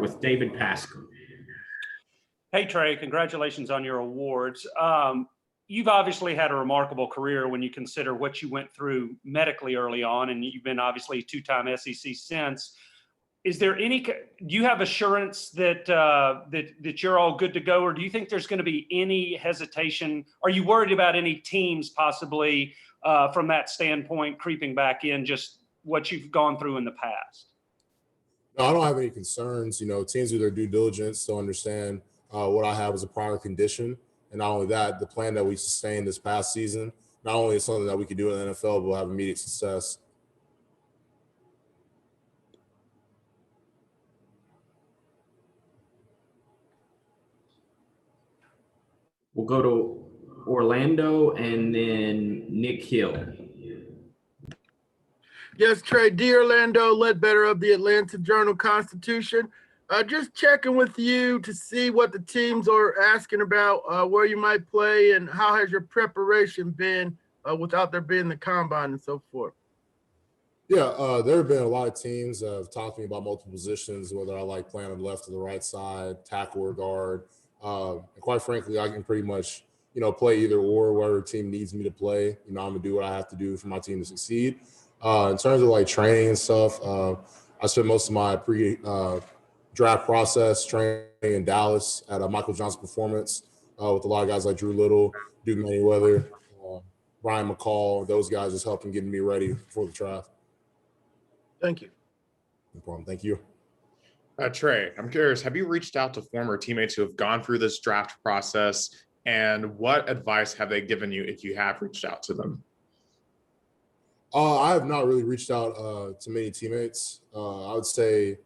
with David Pascal. Hey, Trey, congratulations on your awards. You've obviously had a remarkable career when you consider what you went through medically early on, and you've been obviously two-time SEC since. Is there do you have assurance that that you're all good to go, or do you think there's going to be any hesitation? Are you worried about any teams possibly from that standpoint creeping back in, just what you've gone through in the past? No, I don't have any concerns. Teams do their due diligence to understand what I have as a prior condition. And not only that, the plan that we sustained this past season, not only is something that we could do in the NFL, but we'll have immediate success. We'll go to Orlando and then Nick Hill. Yes, Trey, D. Orlando, Ledbetter of the Atlanta Journal-Constitution. Just checking with you to see what the teams are asking about, where you might play, and how has your preparation been without there being the combine and so forth. Yeah, there have been a lot of teams that have talked to me about multiple positions, whether I like playing on the left or the right side, tackle or guard. And quite frankly, I can pretty much, play either or, whatever team needs me to play. I'm going to do what I have to do for my team to succeed. In terms of like training and stuff, I spent most of my draft process training in Dallas at Michael Johnson Performance with a lot of guys like Drew Little, Duke Manyweather, Brian McCall. Those guys just helping getting me ready for the draft. Thank you. No problem. Thank you. Trey, I'm curious, have you reached out to former teammates who have gone through this draft process, and what advice have they given you if you have reached out to them? I have not really reached out to many teammates. I would say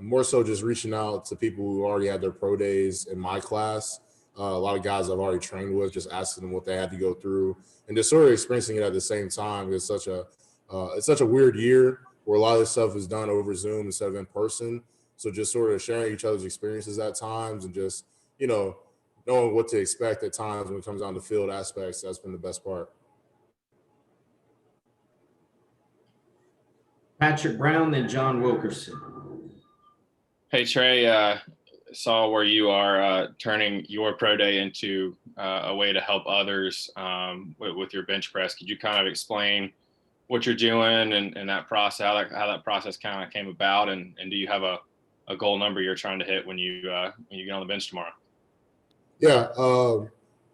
more so just reaching out to people who already had their pro days in my class. A lot of guys I've already trained with, just asking them what they had to go through and just sort of experiencing it at the same time. It's such a weird year where a lot of this stuff is done over Zoom instead of in person. So just sort of sharing each other's experiences at times and just, knowing what to expect at times when it comes down to field aspects, that's been the best part. Patrick Brown, then John Wilkerson. Hey, Trey, saw where you are turning your pro day into a way to help others with your bench press. Could you kind of explain what you're doing and that process, how that process kind of came about, and do you have a goal number you're trying to hit when you get on the bench tomorrow? Yeah,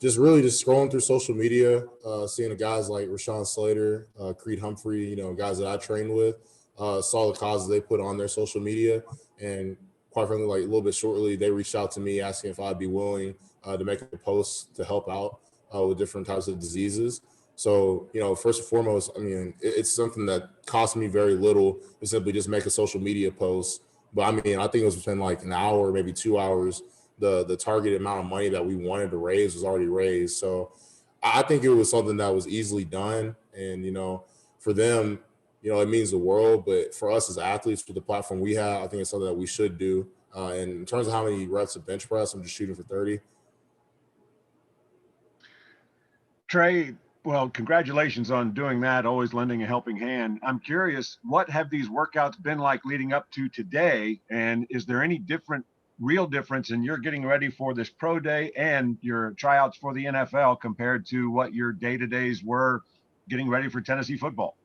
just scrolling through social media, seeing the guys like Rashawn Slater, Creed Humphrey, guys that I trained with, saw the causes they put on their social media, and quite frankly, like a little bit shortly, they reached out to me asking if I'd be willing to make a post to help out with different types of diseases. So, first and foremost, it's something that cost me very little to simply just make a social media post. But I think it was within like an hour, maybe 2 hours, the targeted amount of money that we wanted to raise was already raised. So I think it was something that was easily done. And, for them, it means the world. But for us as athletes, with the platform we have, I think it's something that we should do. And in terms of how many reps of bench press, I'm just shooting for 30. Trey, well, congratulations on doing that, always lending a helping hand. I'm curious, what have these workouts been like leading up to today? And is there any real difference in your getting ready for this pro day and your tryouts for the NFL compared to what your day-to-days were getting ready for Tennessee football?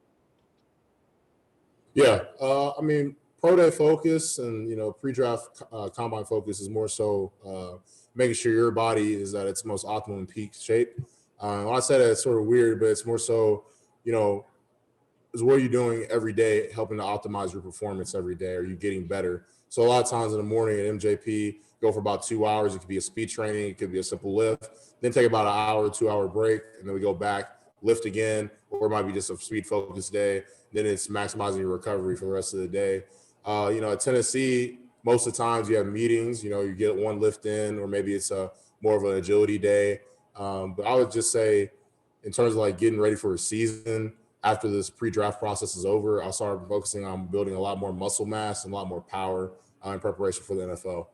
Yeah, pro day focus and, pre-draft combine focus is more so making sure your body is at its most optimum peak shape. When I say that, it's sort of weird, but it's more so, is what you're doing every day helping to optimize your performance every day? Are you getting better? So a lot of times in the morning at MJP, go for about 2 hours. It could be a speed training. It could be a simple lift. Then take about an hour, 2 hour break, and then we go back, lift again, or it might be just a speed focused day. Then it's maximizing your recovery for the rest of the day. At Tennessee, most of the times you have meetings, you get one lift in, or maybe it's more of an agility day. But I would just say in terms of like getting ready for a season, after this pre-draft process is over, I'll start focusing on building a lot more muscle mass and a lot more power in preparation for the NFL.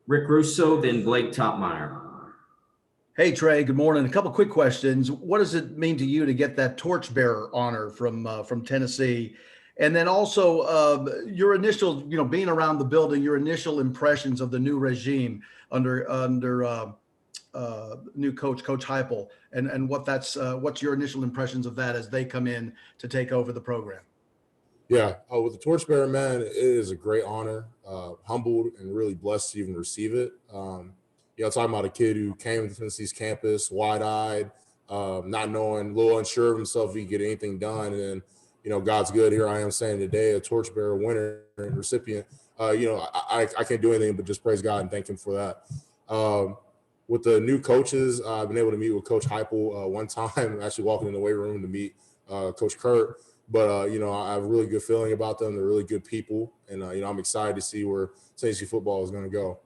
Rick Russo, then Blake Topmeyer. Hey, Trey, good morning. A couple quick questions. What does it mean to you to get that torchbearer honor from Tennessee? And then also your initial, being around the building, your initial impressions of the new regime under new coach Heupel, and what's your initial impressions of that as they come in to take over the program? Yeah, with the torchbearer, man, it is a great honor. Humbled and really blessed to even receive it. Talking about a kid who came to Tennessee's campus wide-eyed, not knowing, a little unsure of himself if he could get anything done. And then, God's good. Here I am saying today, a torchbearer winner and recipient. I can't do anything but just praise God and thank him for that. With the new coaches, I've been able to meet with Coach Heupel one time, actually walking in the weight room to meet Coach Kurt. But, I have a really good feeling about them. They're really good people. And, I'm excited to see where Tennessee football is going to go.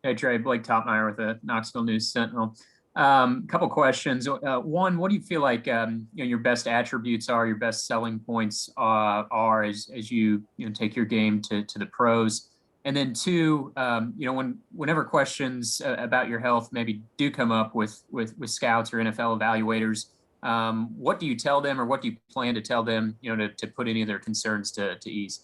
Hey, Trey, Blake Topmeyer with the Knoxville News Sentinel. Couple questions. One, what do you feel like your best attributes are, your best selling points are as you take your game to the pros? And then two, whenever questions about your health maybe do come up with scouts or NFL evaluators, what do you tell them, or what do you plan to tell them, to put any of their concerns to ease?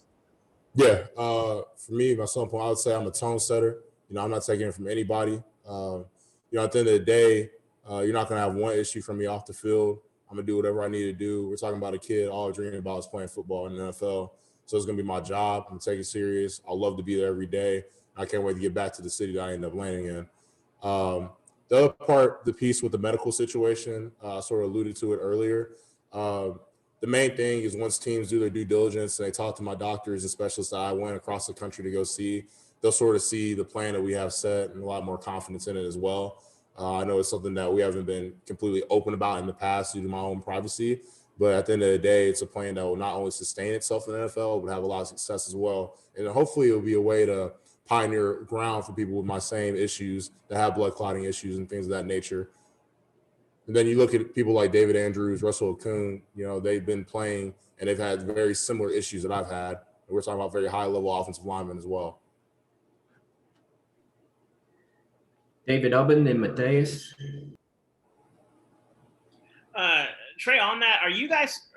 Yeah, for me, my selling point, I would say I'm a tone setter. I'm not taking it from anybody. At the end of the day, you're not going to have one issue from me off the field. I'm going to do whatever I need to do. We're talking about a kid all dreaming about is playing football in the NFL. So it's going to be my job. I'm going to take it serious. I love to be there every day. I can't wait to get back to the city that I end up landing in. The other part, the piece with the medical situation, I sort of alluded to it earlier. The main thing is once teams do their due diligence and they talk to my doctors and specialists that I went across the country to go see, they'll sort of see the plan that we have set and a lot more confidence in it as well. I know it's something that we haven't been completely open about in the past due to my own privacy, but at the end of the day, it's a plan that will not only sustain itself in the NFL, but have a lot of success as well. And hopefully it'll be a way to pioneer ground for people with my same issues that have blood clotting issues and things of that nature. And then you look at people like David Andrews, Russell Okung, they've been playing and they've had very similar issues that I've had. And we're talking about very high level offensive linemen as well. David Ubben, then Mateus. Trey, on that,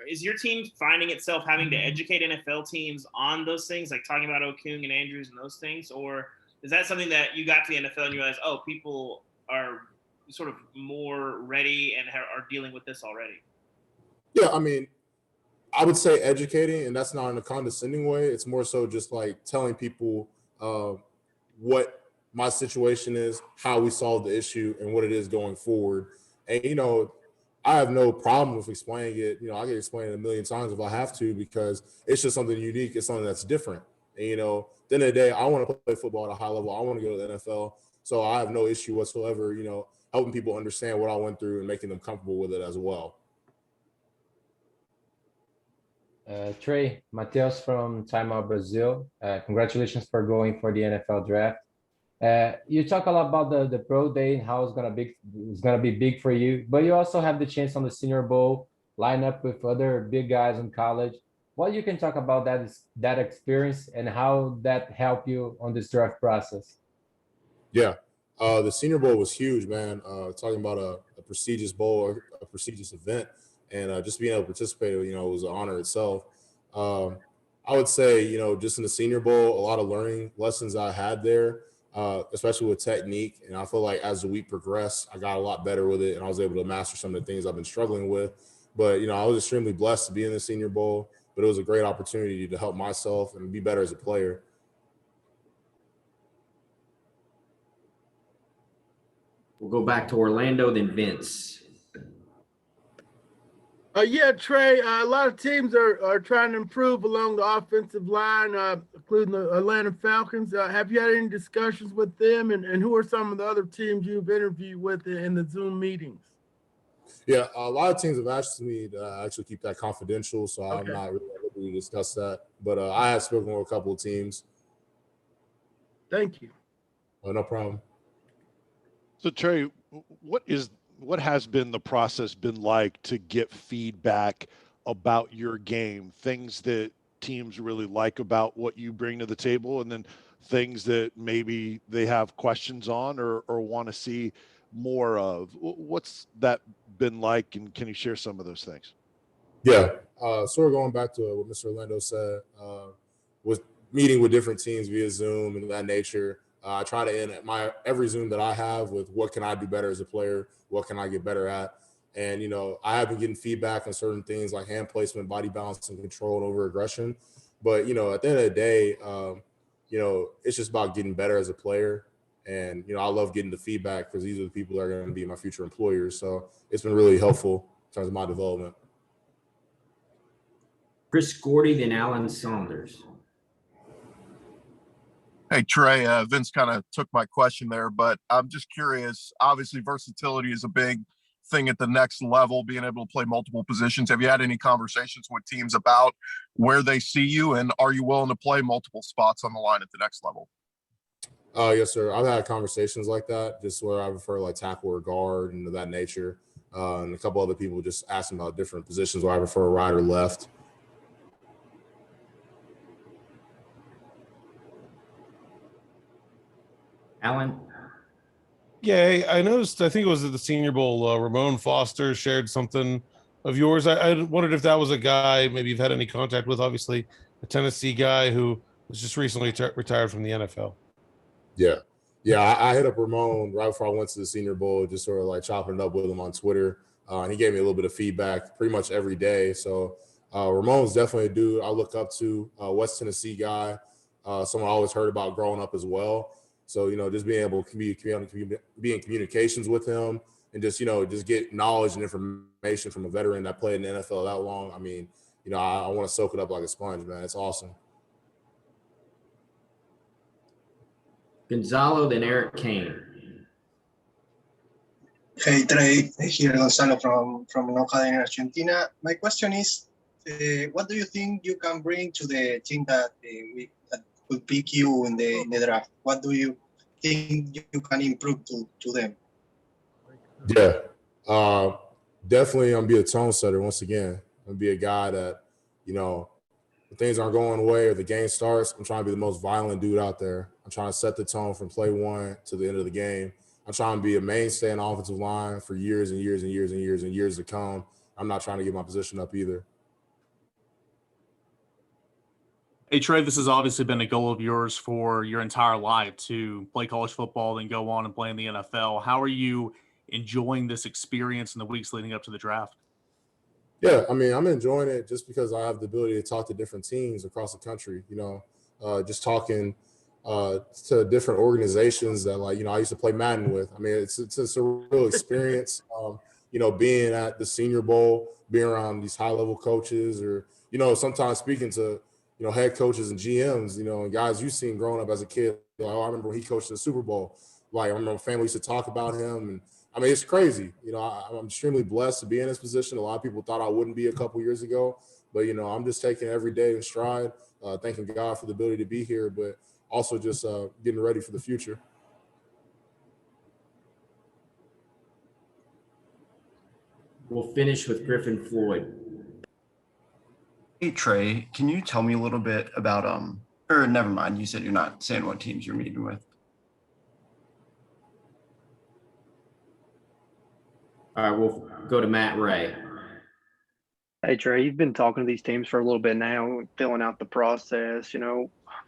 is your team finding itself having to educate NFL teams on those things, like talking about Okung and Andrews and those things? Or is that something that you got to the NFL and you realized, people are sort of more ready and are dealing with this already? Yeah, I would say educating, and that's not in a condescending way. It's more so just like telling people what my situation is, how we solve the issue, and what it is going forward. And, I have no problem with explaining it. I can explain it a million times if I have to, because it's just something unique. It's something that's different. And, at the end of the day, I want to play football at a high level. I want to go to the NFL. So I have no issue whatsoever, helping people understand what I went through and making them comfortable with it as well. Trey, Mateus from Time Out Brazil. Congratulations for going for the NFL draft. You talk a lot about the pro day and how it's gonna be big for you, but you also have the chance on the Senior Bowl line up with other big guys in college. What you can talk about that experience and how that helped you on this draft process? Yeah, the Senior Bowl was huge, man. Talking about a prestigious bowl, a prestigious event, and just being able to participate, it was an honor itself. I would say, just in the Senior Bowl, a lot of learning lessons I had there. Especially with technique. And I feel like as the week progressed, I got a lot better with it and I was able to master some of the things I've been struggling with. But, I was extremely blessed to be in the Senior Bowl, but it was a great opportunity to help myself and be better as a player. We'll go back to Orlando, then Vince. Yeah, Trey, a lot of teams are trying to improve along the offensive line, including the Atlanta Falcons. Have you had any discussions with them, and who are some of the other teams you've interviewed with in the Zoom meetings? Yeah, a lot of teams have asked me to actually keep that confidential, so I'm not really able to discuss that. But I have spoken with a couple of teams. Thank you. No problem. So, Trey, what has been the process been like to get feedback about your game, things that teams really like about what you bring to the table, and then things that maybe they have questions on or want to see more of? What's that been like, and can you share some of those things? Yeah. Sort of going back to what Mr. Orlando said, with meeting with different teams via Zoom and that nature. I try to end every Zoom that I have with what can I do better as a player? What can I get better at? And, I have been getting feedback on certain things like hand placement, body balance, and control and over aggression. But, at the end of the day, it's just about getting better as a player. And, I love getting the feedback because these are the people that are going to be my future employers. So it's been really helpful in terms of my development. Chris Gordy, then Alan Saunders. Hey, Trey, Vince kind of took my question there, but I'm just curious. Obviously, versatility is a big thing at the next level, being able to play multiple positions. Have you had any conversations with teams about where they see you, and are you willing to play multiple spots on the line at the next level? Yes, sir. I've had conversations like that, just where I prefer like tackle or guard and of that nature. And a couple other people just asking about different positions where I prefer right or left. Alan? Yeah, I noticed, I think it was at the Senior Bowl, Ramon Foster shared something of yours. I wondered if that was a guy maybe you've had any contact with, obviously a Tennessee guy who was just recently retired from the NFL. Yeah. I hit up Ramon right before I went to the Senior Bowl, just sort of like chopping it up with him on Twitter. And he gave me a little bit of feedback pretty much every day. So Ramon's definitely a dude I look up to, West Tennessee guy, someone I always heard about growing up as well. So, just being able to be in communications with him and just get knowledge and information from a veteran that played in the NFL that long. I mean, I want to soak it up like a sponge, man. It's awesome. Gonzalo, then Eric Kane. Hey, Trey, here Gonzalo from Loja in Argentina. My question is, what do you think you can bring to the team that that could pick you in the draft? What do you think you can improve to them? Yeah, definitely I'm gonna be a tone setter once again. I'm gonna be a guy that, if things aren't going away or the game starts, I'm trying to be the most violent dude out there. I'm trying to set the tone from play one to the end of the game. I'm trying to be a mainstay in the offensive line for years and years and years and years and years to come. I'm not trying to get my position up either. Hey, Trey, this has obviously been a goal of yours for your entire life to play college football, then go on and play in the NFL. How are you enjoying this experience in the weeks leading up to the draft? Yeah, I mean, I'm enjoying it just because I have the ability to talk to different teams across the country, just talking to different organizations that, like, I used to play Madden with. I mean, it's a real experience, being at the Senior Bowl, being around these high-level coaches or, sometimes speaking to, head coaches and GMs, and guys you've seen growing up as a kid. Like, I remember when he coached the Super Bowl. Like, I remember family used to talk about him. And, I mean, it's crazy. I'm extremely blessed to be in this position. A lot of people thought I wouldn't be a couple years ago. But, I'm just taking every day in stride, thanking God for the ability to be here, but also just getting ready for the future. We'll finish with Griffin Floyd. Hey, Trey, can you tell me a little bit about, or never mind, you said you're not saying what teams you're meeting with. All right, we'll go to Matt Ray. Hey, Trey, you've been talking to these teams for a little bit now, filling out the process.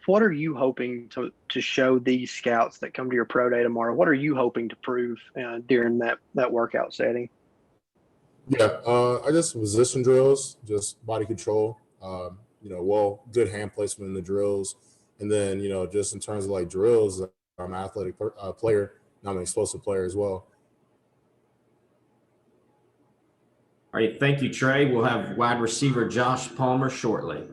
What are you hoping to show these scouts that come to your pro day tomorrow? What are you hoping to prove during that workout setting? Yeah, I just position drills, just body control, good hand placement in the drills. And then, just in terms of like drills, I'm an athletic player, and I'm an explosive player as well. All right, thank you, Trey. We'll have wide receiver Josh Palmer shortly.